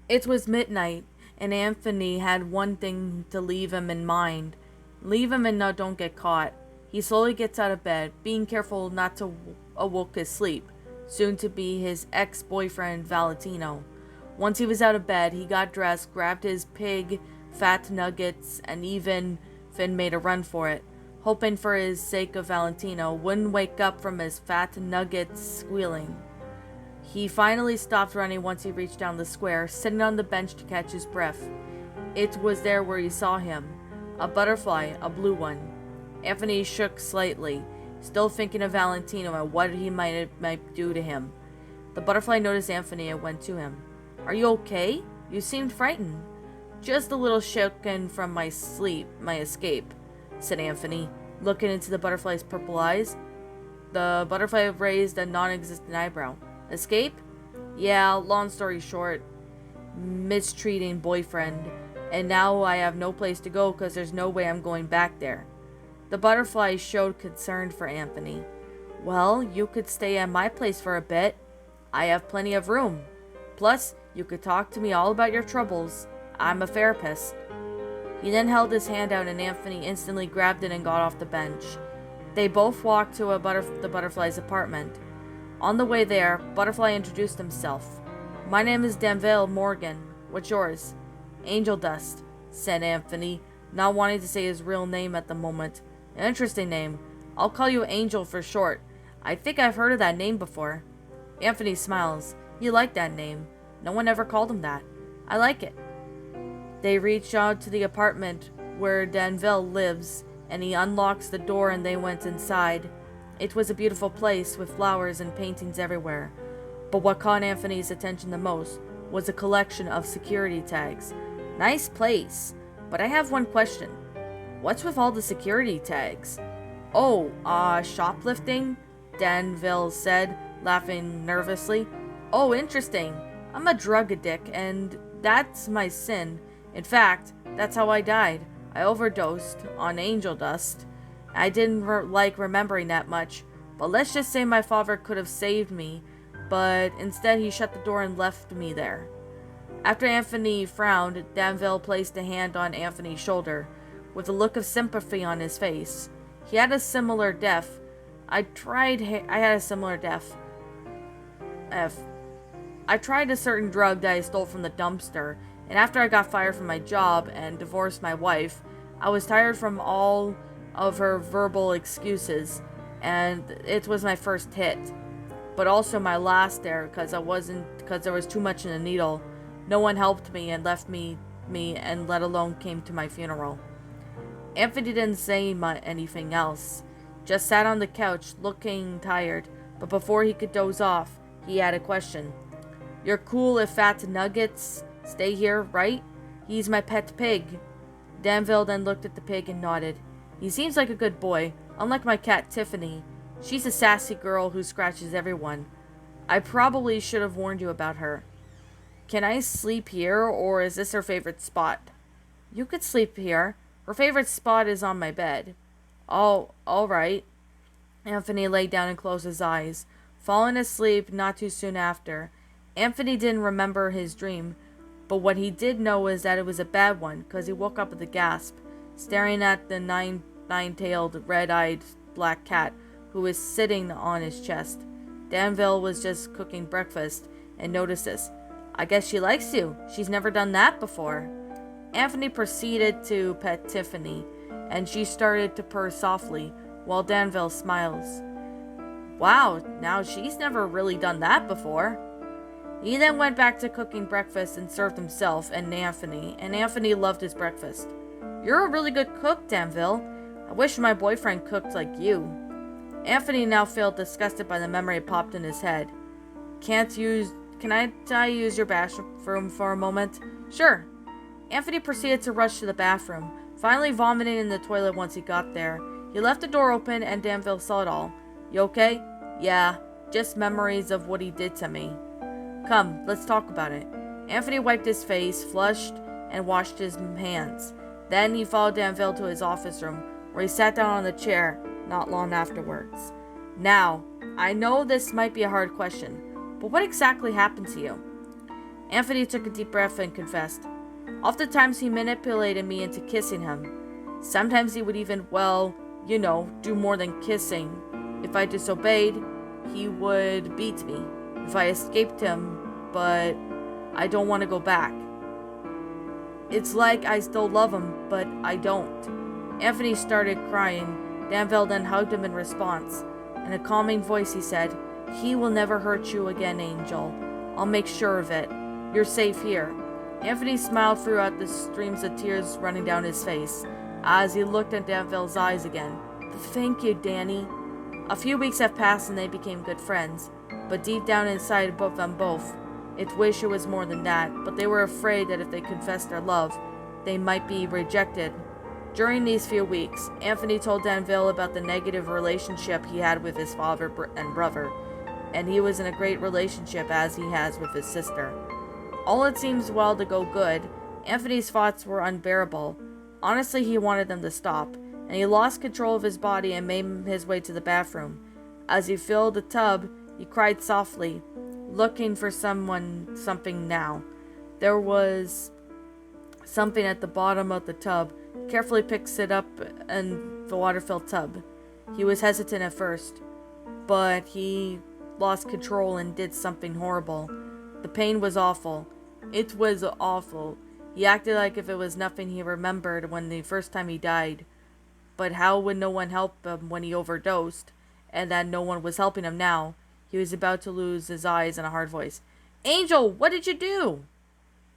It was midnight, and Anthony had one thing to leave him in mind. Leave him and don't get caught. He slowly gets out of bed, being careful not to awoke his sleep, soon to be his ex-boyfriend Valentino. Once he was out of bed, he got dressed, grabbed his pig, fat nuggets, and even Finn made a run for it, hoping for his sake of Valentino wouldn't wake up from his fat nuggets squealing. He finally stopped running once he reached down the square, sitting on the bench to catch his breath. It was there where he saw him. A butterfly, a blue one. Anthony shook slightly, still thinking of Valentino and what he might do to him. The butterfly noticed Anthony and went to him. "Are you okay? You seemed frightened." "Just a little shaken from my escape," said Anthony, looking into the butterfly's purple eyes. The butterfly raised a non-existent eyebrow. "Escape?" "Yeah, long story short, mistreating boyfriend, and now I have no place to go because there's no way I'm going back there." The butterfly showed concern for Anthony. "Well, you could stay at my place for a bit. I have plenty of room. Plus, you could talk to me all about your troubles. I'm a therapist." He then held his hand out and Anthony instantly grabbed it and got off the bench. They both walked to the butterfly's apartment. On the way there, Butterfly introduced himself. "My name is Danville Morgan. What's yours?" "Angel Dust," said Anthony, not wanting to say his real name at the moment. "An interesting name. I'll call you Angel for short. I think I've heard of that name before." Anthony smiles. He liked that name. No one ever called him that. "I like it." They reach out to the apartment where Danville lives, and he unlocks the door and they went inside. It was a beautiful place with flowers and paintings everywhere. But what caught Anthony's attention the most was a collection of security tags. "Nice place, but I have one question. What's with all the security tags?" "Oh, shoplifting?" Danville said, laughing nervously. "Oh, interesting. I'm a drug addict, and that's my sin. In fact, that's how I died. I overdosed on angel dust. I didn't like remembering that much, but let's just say my father could have saved me, but instead he shut the door and left me there." After Anthony frowned, Danville placed a hand on Anthony's shoulder, with a look of sympathy on his face. He had a similar death. I had a similar death. I tried a certain drug that I stole from the dumpster, and after I got fired from my job and divorced my wife, I was tired from all of her verbal excuses, and it was my first hit. But also my last there, because there was too much in the needle. No one helped me and left me and let alone came to my funeral. Anthony didn't say anything else, just sat on the couch looking tired, but before he could doze off, he had a question. "You're cool if Fat Nuggets stay here, right? He's my pet pig." Danville then looked at the pig and nodded. "He seems like a good boy, unlike my cat Tiffany. She's a sassy girl who scratches everyone. I probably should have warned you about her." "Can I sleep here, or is this her favorite spot?" "You could sleep here. Her favorite spot is on my bed." "Oh, all right." Anthony lay down and closed his eyes, falling asleep not too soon after. Anthony didn't remember his dream, but what he did know is that it was a bad one, because he woke up with a gasp, staring at the nine-tailed, red-eyed black cat who was sitting on his chest. Danville was just cooking breakfast and noticed this. "I guess she likes you. She's never done that before." Anthony proceeded to pet Tiffany, and she started to purr softly, while Danville smiles. "Wow, now she's never really done that before." He then went back to cooking breakfast and served himself and Anthony loved his breakfast. "You're a really good cook, Danville. I wish my boyfriend cooked like you." Anthony now felt disgusted by the memory popped in his head. Can I use your bathroom for a moment?" "Sure." Anthony proceeded to rush to the bathroom, finally vomiting in the toilet once he got there. He left the door open and Danville saw it all. "You okay?" "Yeah, just memories of what he did to me." "Come, let's talk about it." Anthony wiped his face, flushed, and washed his hands. Then he followed Danville to his office room, where he sat down on the chair not long afterwards. "Now, I know this might be a hard question, but what exactly happened to you?" Anthony took a deep breath and confessed. Oftentimes he manipulated me into kissing him. Sometimes he would even, do more than kissing. If I disobeyed, he would beat me. If I escaped him, but I don't want to go back. It's like I still love him, but I don't. Anthony started crying. Danville then hugged him in response. In a calming voice he said, "He will never hurt you again, Angel. I'll make sure of it. You're safe here." Anthony smiled throughout the streams of tears running down his face as he looked at Danville's eyes again. "Thank you, Danny." A few weeks have passed and they became good friends, but deep down inside of them both, it wished it was more than that, but they were afraid that if they confessed their love, they might be rejected. During these few weeks, Anthony told Danville about the negative relationship he had with his father and brother, and he was in a great relationship as he has with his sister. All it seems well to go good. Anthony's thoughts were unbearable. Honestly, he wanted them to stop, and he lost control of his body and made his way to the bathroom. As he filled the tub, he cried softly, looking for something now. There was something at the bottom of the tub. He carefully picks it up in the water-filled tub. He was hesitant at first, but he lost control and did something horrible. The pain was awful. It was awful. He acted like if it was nothing he remembered when the first time he died. But how would no one help him when he overdosed, and that no one was helping him now? He was about to lose his eyes in a hard voice. "Angel, what did you do?"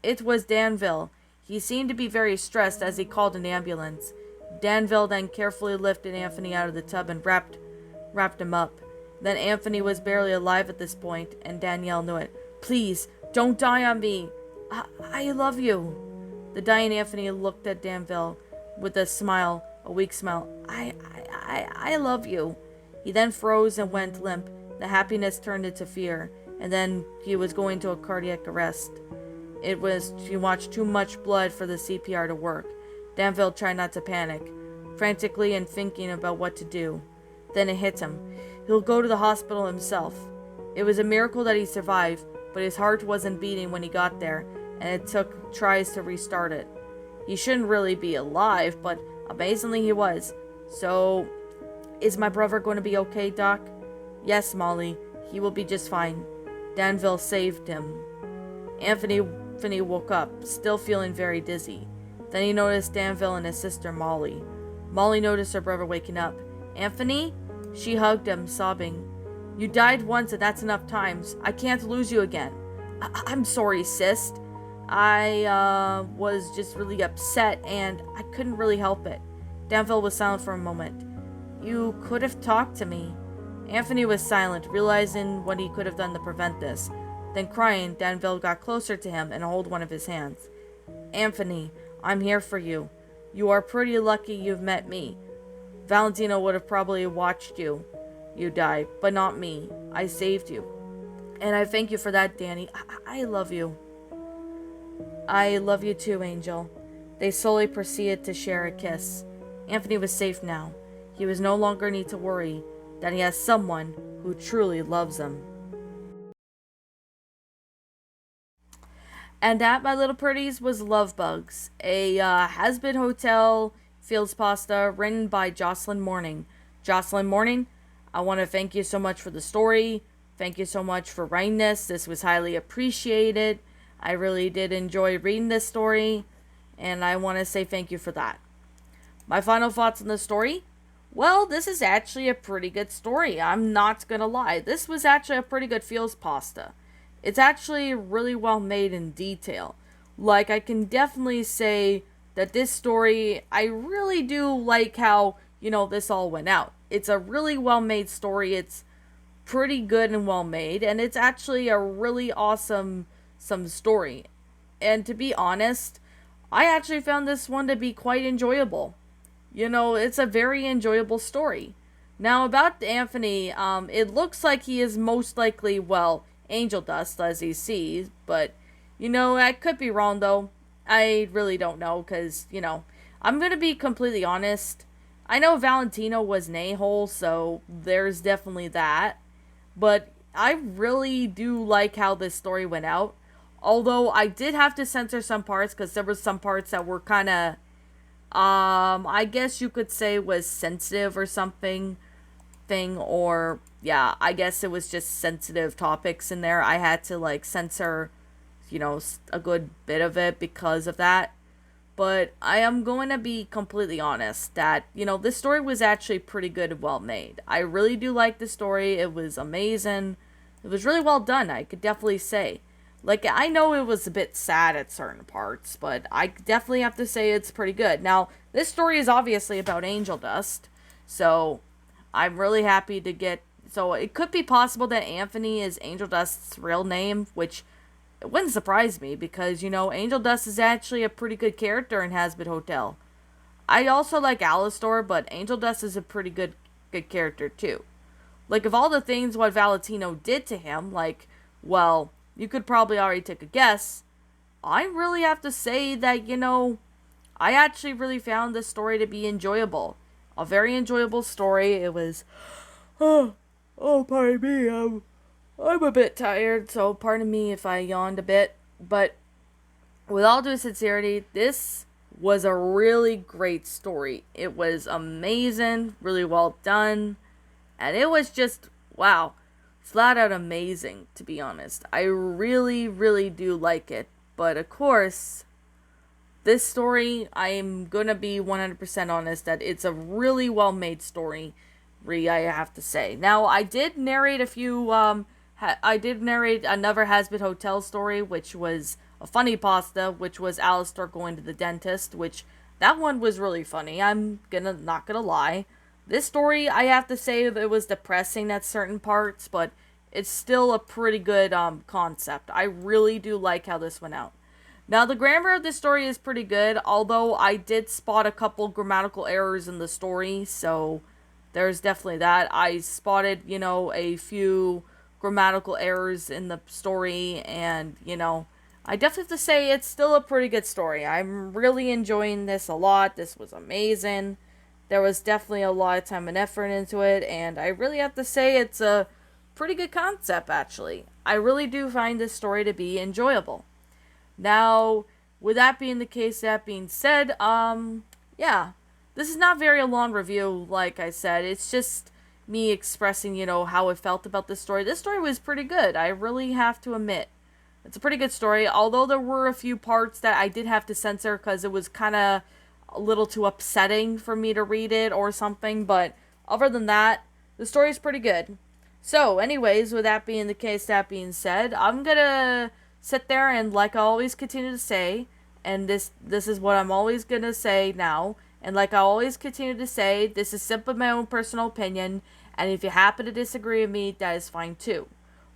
It was Danville. He seemed to be very stressed as he called an ambulance. Danville then carefully lifted Anthony out of the tub and wrapped him up. Then Anthony was barely alive at this point, and Danielle knew it. "Please, don't die on me. I love you." The dying Anthony looked at Danville with a smile, a weak smile. I love you." He then froze and went limp. The happiness turned into fear, and then he was going to a cardiac arrest. He watched too much blood for the CPR to work. Danville tried not to panic, frantically and thinking about what to do. Then it hit him. He'll go to the hospital himself. It was a miracle that he survived, but his heart wasn't beating when he got there, and it took tries to restart it. He shouldn't really be alive, but amazingly he was. "So, is my brother going to be okay, Doc?" "Yes, Molly. He will be just fine." Danville saved him. Anthony woke up, still feeling very dizzy. Then he noticed Danville and his sister Molly. Molly noticed her brother waking up. "Anthony?" She hugged him, sobbing. "You died once and that's enough times. I can't lose you again." I'm sorry, sis. I was just really upset and I couldn't really help it." Danville was silent for a moment. "You could have talked to me." Anthony was silent, realizing what he could have done to prevent this. Then crying, Danville got closer to him and held one of his hands. "Anthony, I'm here for you. You are pretty lucky you've met me. Valentino would have probably watched you die, but not me. I saved you. And I thank you for that, Danny. I love you." "I love you too, Angel." They slowly proceeded to share a kiss. Anthony was safe now. He was no longer need to worry that he has someone who truly loves him. And that, my little pretties, was Love Bugs, a Hazbin Hotel Fields Pasta written by Jocelyn Morning. Jocelyn Morning, I want to thank you so much for the story. Thank you so much for writing this. This was highly appreciated. I really did enjoy reading this story, and I want to say thank you for that. My final thoughts on the story? Well, this is actually a pretty good story. I'm not going to lie. This was actually a pretty good Fields Pasta. It's actually really well made in detail. Like, I can definitely say that this story, I really do like how, this all went out. It's a really well made story. It's pretty good and well made, and it's actually a really awesome story. And to be honest, I actually found this one to be quite enjoyable. It's a very enjoyable story. Now, about Anthony, it looks like he is most likely, angel dust as he sees, but, I could be wrong, though. I really don't know, because, I'm going to be completely honest. I know Valentino was an a-hole, so there's definitely that. But I really do like how this story went out. Although I did have to censor some parts because there were some parts that were kind of, I guess you could say was sensitive or something. Or yeah, I guess it was just sensitive topics in there. I had to like censor, a good bit of it because of that. But I am going to be completely honest that, this story was actually pretty good and well made. I really do like the story. It was amazing. It was really well done, I could definitely say. Like, I know it was a bit sad at certain parts, but I definitely have to say it's pretty good. Now, this story is obviously about angel dust, so I'm really happy to get. So, it could be possible that Anthony is Angel Dust's real name, which it wouldn't surprise me because, Angel Dust is actually a pretty good character in Hazbin Hotel. I also like Alistor, but Angel Dust is a pretty good character too. Like, of all the things what Valentino did to him, like, well, you could probably already take a guess. I really have to say that, I actually really found this story to be enjoyable. A very enjoyable story. It was, pardon me, I'm a bit tired, so pardon me if I yawned a bit. But with all due sincerity, this was a really great story. It was amazing, really well done, and it was just, wow, flat out amazing, to be honest. I really, really do like it. But of course, this story, I'm gonna be 100% honest that it's a really well made story, I have to say. Now, I did narrate I did narrate another Hazbin Hotel story, which was a funny pasta, which was Alistair going to the dentist, which that one was really funny. I'm not gonna lie. This story, I have to say, it was depressing at certain parts, but it's still a pretty good concept. I really do like how this went out. Now, the grammar of this story is pretty good, although I did spot a couple grammatical errors in the story, so there's definitely that. I spotted, a few grammatical errors in the story, and, I definitely have to say it's still a pretty good story. I'm really enjoying this a lot. This was amazing. There was definitely a lot of time and effort into it, and I really have to say it's a pretty good concept, actually. I really do find this story to be enjoyable. Now, with that being the case, that being said, yeah, this is not very a long review, like I said. It's just me expressing, how I felt about this story. This story was pretty good, I really have to admit. It's a pretty good story, although there were a few parts that I did have to censor because it was kind of a little too upsetting for me to read it or something, but other than that, the story is pretty good. So, anyways, with that being the case, that being said, I'm gonna sit there and, like I always continue to say, and this is what I'm always gonna say now, and like I always continue to say, this is simply my own personal opinion, and if you happen to disagree with me, that is fine too.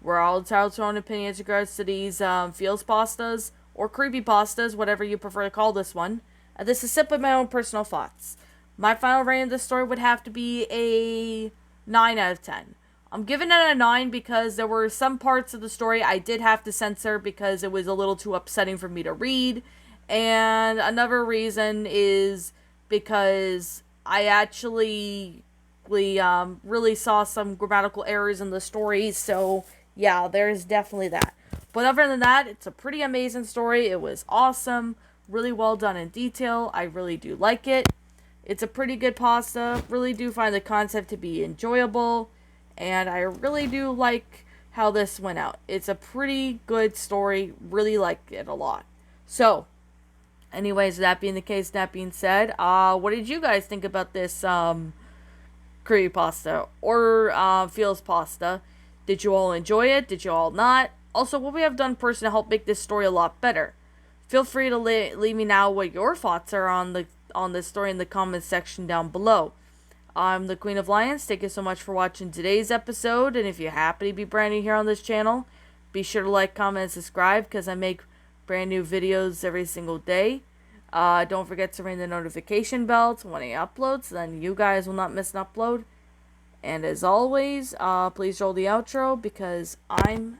We're all entitled to our own opinions in regards to these feels pastas, or creepy pastas, whatever you prefer to call this one. And this is simply my own personal thoughts. My final rating of this story would have to be a 9 out of 10. I'm giving it a 9 because there were some parts of the story I did have to censor because it was a little too upsetting for me to read. And another reason is because I actually really saw some grammatical errors in the story. So, yeah, there's definitely that. But other than that, it's a pretty amazing story. It was awesome. Really well done in detail. I really do like it. It's a pretty good pasta. Really do find the concept to be enjoyable. And I really do like how this went out. It's a pretty good story. Really like it a lot. So, anyways, that being the case, that being said, what did you guys think about this creepypasta or feels pasta? Did you all enjoy it? Did you all not? Also, what we have done personally to help make this story a lot better. Feel free to leave me now what your thoughts are on this story in the comments section down below. I'm the Queen of Lions. Thank you so much for watching today's episode. And if you happen to be brand new here on this channel, be sure to like, comment, and subscribe because I make brand new videos every single day. Don't forget to ring the notification bell to when I upload so then you guys will not miss an upload. And as always, please roll the outro because I'm